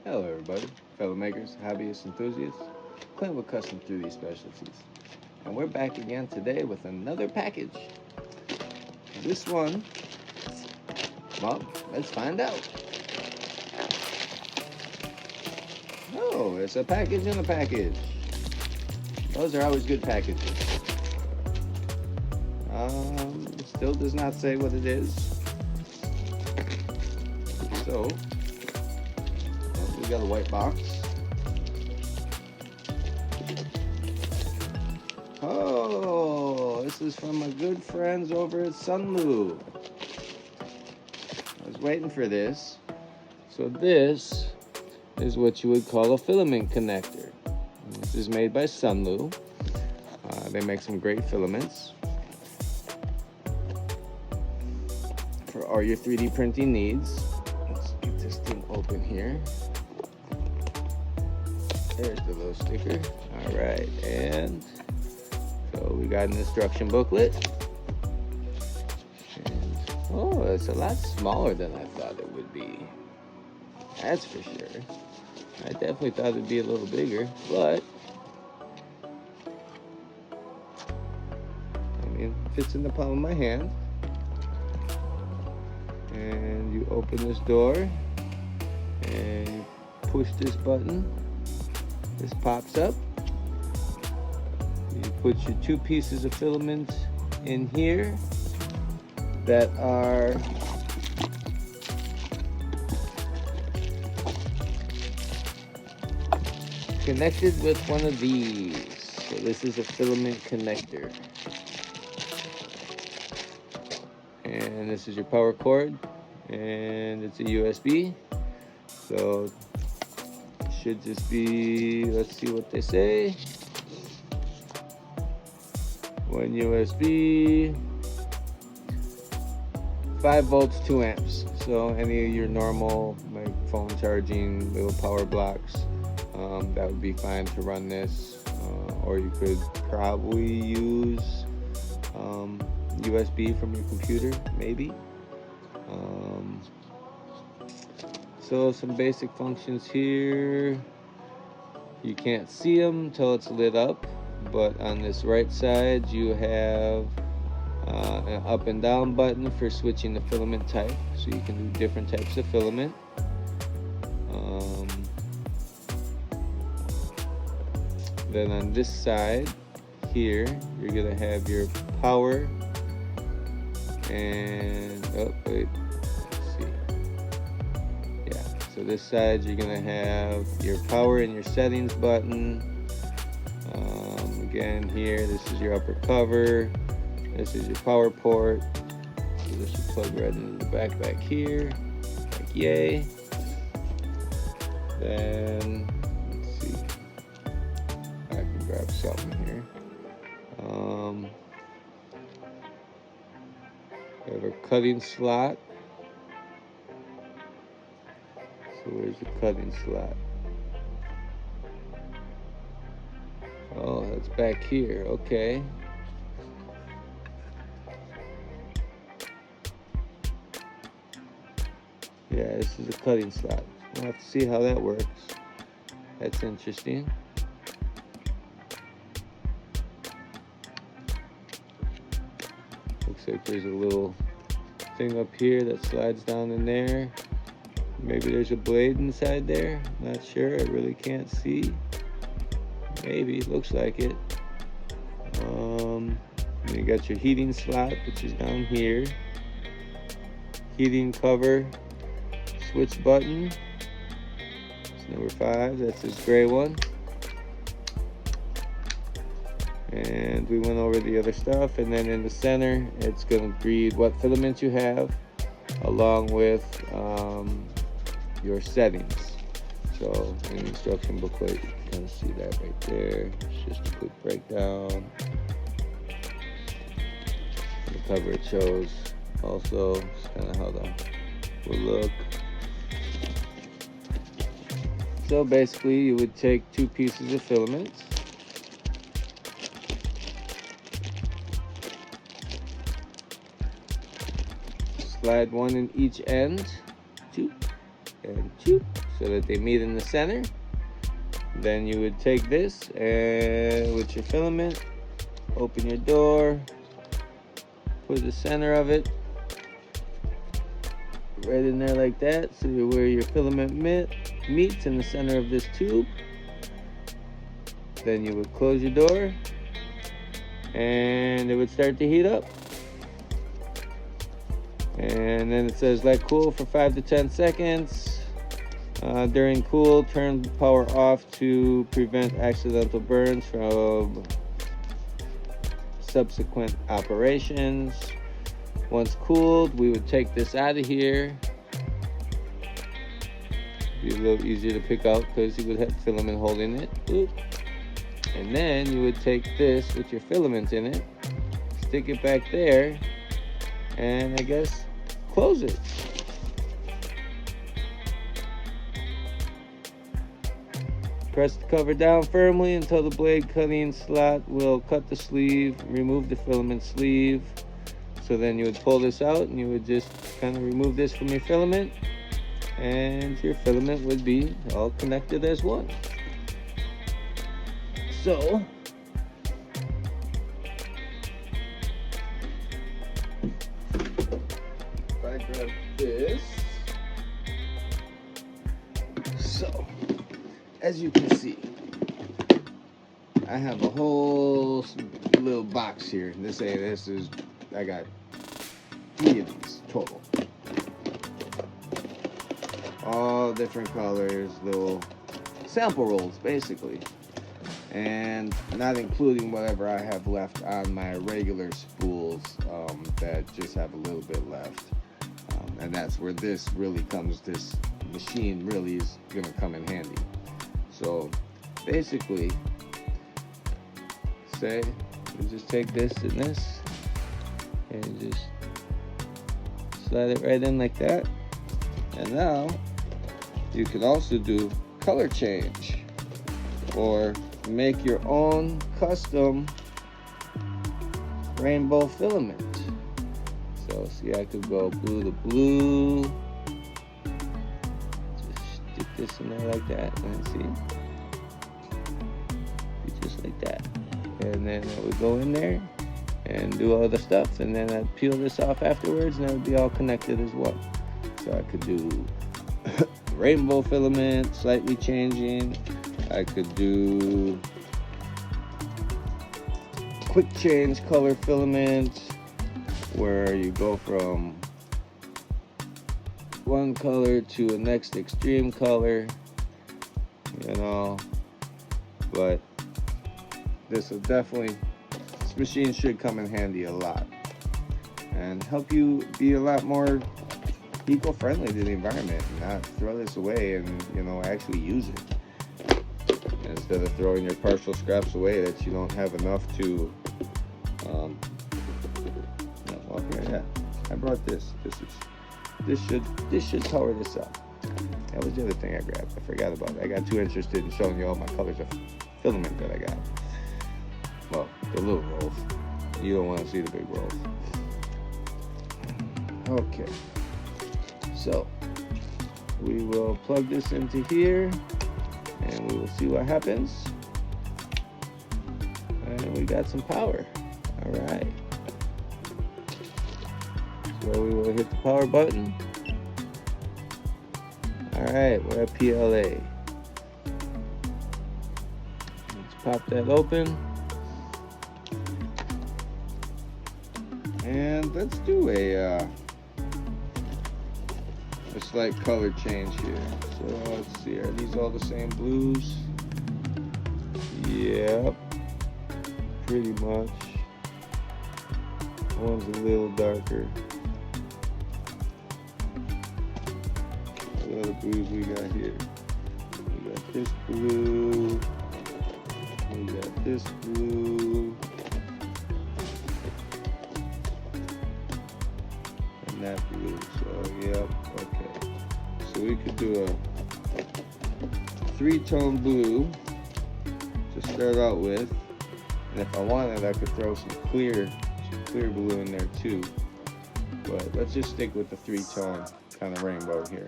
Hello everybody, fellow makers, hobbyists, enthusiasts, Clint with Custom 3D Specialties. And we're back again today with another package. This one, well, let's find out. Oh, it's a package in a package. Those are always good packages. Still does not say what it is. So, we got a white box. Oh, this is from my good friends over at Sunlu. I was waiting for this. So this is what you would call a filament connector. This is made by Sunlu. They make some great filaments for all your 3D printing needs. Let's get this thing open here. There's the little sticker. All right, and so we got an instruction booklet. And, oh, it's a lot smaller than I thought it would be. That's for sure. I definitely thought it'd be a little bigger, but I mean, it fits in the palm of my hand. And you open this door and you push this button. This pops up. You put your 2 pieces of filament in here that are connected with one of these. So this is a filament connector. And this is your power cord, and it's a USB. So it should just be, let's see what they say. 1 USB, 5 volts, 2 amps. So any of your normal like phone charging little power blocks, that would be fine to run this. Or you could probably use USB from your computer, maybe. So some basic functions here. You can't see them until it's lit up, but on this right side you have an up and down button for switching the filament type, so you can do different types of filament. Then on this side here, you're gonna have your power and, oh wait, let's see. Yeah, so this side you're gonna have your power and your settings button. Again here, this is your upper cover. This is your power port. So this should plug right into the back here, like yay. Then, let's see. I can grab something here. We have a cutting slot. So where's the cutting slot? Oh, that's back here. Okay. Yeah, this is a cutting slot. We'll have to see how that works. That's interesting. Looks like there's a little thing up here that slides down in there. Maybe there's a blade inside there. Not sure. I really can't see. Maybe. Looks like it. And you got your heating slot, which is down here. Heating cover. Switch button. It's number 5. That's this gray one. And we went over the other stuff, and then in the center it's going to read what filament you have along with your settings. So in the instruction booklet you can kind of see that right there. It's just a quick breakdown. On the cover it shows also just kind of how that will look. So basically you would take 2 pieces of filament, slide one in each end, 2, and choop, so that they meet in the center. Then you would take this and with your filament, open your door, put the center of it right in there like that, so where your filament meets in the center of this tube. Then you would close your door and it would start to heat up. And then it says let cool for 5 to 10 seconds. During cool, turn the power off to prevent accidental burns from subsequent operations. Once cooled, we would take this out of here. Be a little easier to pick out because you would have filament holding it. Oop. And then you would take this with your filament in it, stick it back there, and I guess close it. Press the cover down firmly until the blade cutting slot will cut the sleeve. Remove the filament sleeve. So then you would pull this out and you would just kind of remove this from your filament, and your filament would be all connected as one. So if I grab this, so as you can see, I have a whole little box here. I got 3 of these total. All different colors, little sample rolls basically. And not including whatever I have left on my regular spools that just have a little bit left. And that's where this machine really is gonna come in handy. So basically, you just take this and this, and just slide it right in like that. And now you can also do color change or make your own custom rainbow filament. So see, I could go blue to blue, just stick this in there like that, and see, just like that. And then I would go in there and do all the stuff, and then I'd peel this off afterwards, and it would be all connected as well. So I could do rainbow filament, slightly changing. I could do quick change color filament, where you go from one color to a next extreme color, but this machine should come in handy a lot and help you be a lot more eco-friendly to the environment, and not throw this away and actually use it, instead of throwing your partial scraps away that you don't have enough to yeah, I brought this. This should power this up. That was the other thing I grabbed. I forgot about it. I got too interested in showing you all my colors of filament that I got. Well, the little rolls. You don't want to see the big rolls. Okay. So we will plug this into here, and we will see what happens. And we got some power. All right. So we will hit the power button. All right, we're at PLA. Let's pop that open. And let's do a slight color change here. So let's see, are these all the same blues? Yep, pretty much. One's a little darker. What other blues we got here? We got this blue. We got this blue. And that blue. So, yep, okay. So we could do a 3-tone blue to start out with. And if I wanted, I could throw some clear blue in there too. But let's just stick with the 3-tone kind of rainbow here.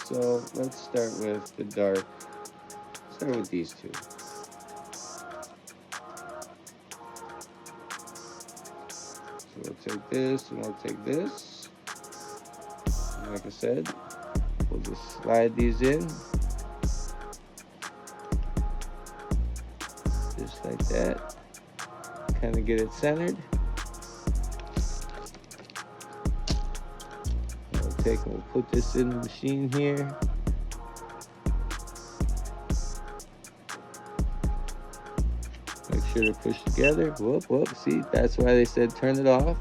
So let's start with the dark. Start with these two. So we'll take this and we'll take this. And like I said, we'll just slide these in. Just like that. Kind of get it centered. We'll put this in the machine here. Make sure they're pushed together. Whoop, whoop. See, that's why they said turn it off.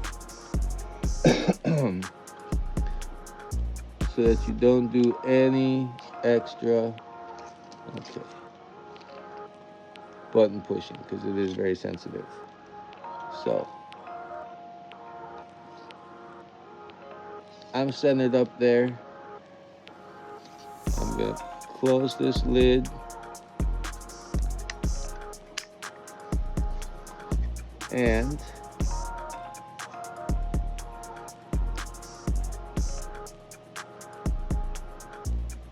So that you don't do any extra button pushing, because it is very sensitive. So I'm centered up there. I'm gonna close this lid. And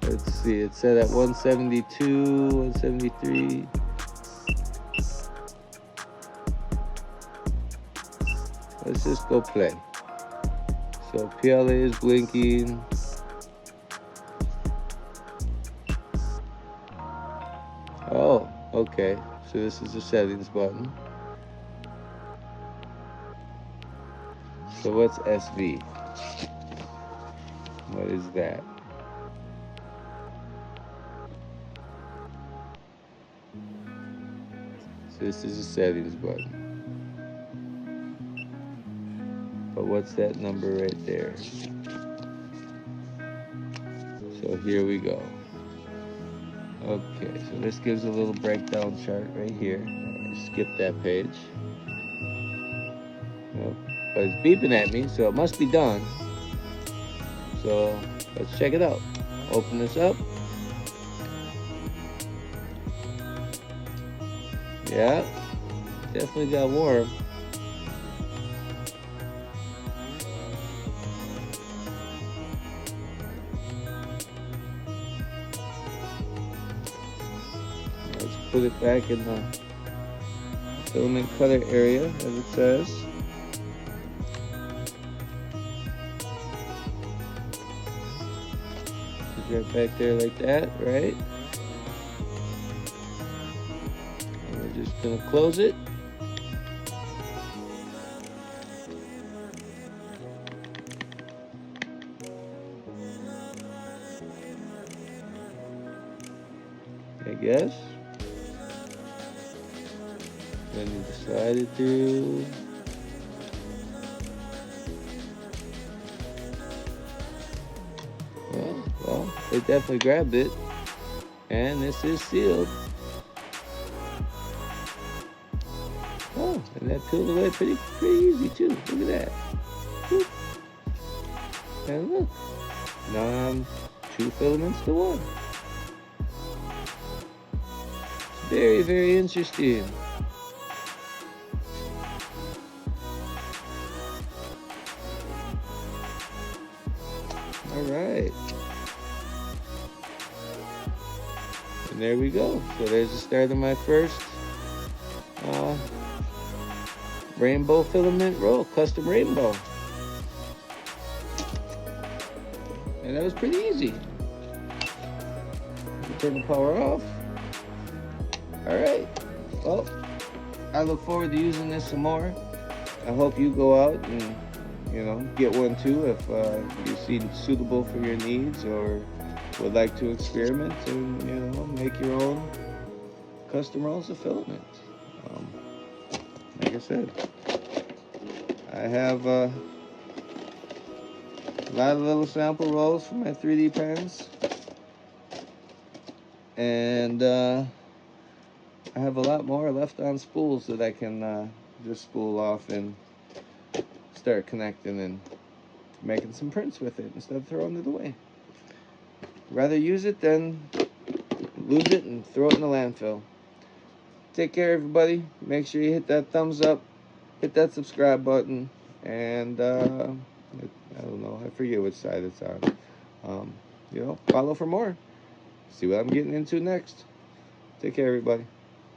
let's see, it's set at 172, 173. Let's just go play. So PLA is blinking. Oh, okay. So this is the settings button. So what's SV? What is that? So this is the settings button. But what's that number right there? So here we go. Okay, so this gives a little breakdown chart right here. Skip that page. Nope. But it's beeping at me, so it must be done. So let's check it out. Open this up. Yeah, definitely got warm. Let's put it back in the filament cutter area, as it says. Right back there like that, right? And we're just gonna close it. I guess. Then you just slide it through. Well, they definitely grabbed it, and this is sealed. Oh, and that peeled away pretty easy too. Look at that. Whoop. And look, now I'm 2 filaments to 1. Very, very interesting. All right. And there we go. So there's the start of my first rainbow filament roll, custom rainbow. And that was pretty easy. Turn the power off. All right. Well, I look forward to using this some more. I hope you go out and, you know, get one too if you see suitable for your needs or would like to experiment and, you know, make your own custom rolls of filament. Like I said, I have a lot of little sample rolls for my 3D pens, and I have a lot more left on spools that I can just spool off and start connecting and making some prints with it instead of throwing it away. Rather use it than lose it and throw it in the landfill. Take care, everybody. Make sure you hit that thumbs up, hit that subscribe button, and I don't know, I forget which side it's on. follow for more. See what I'm getting into next. Take care, everybody.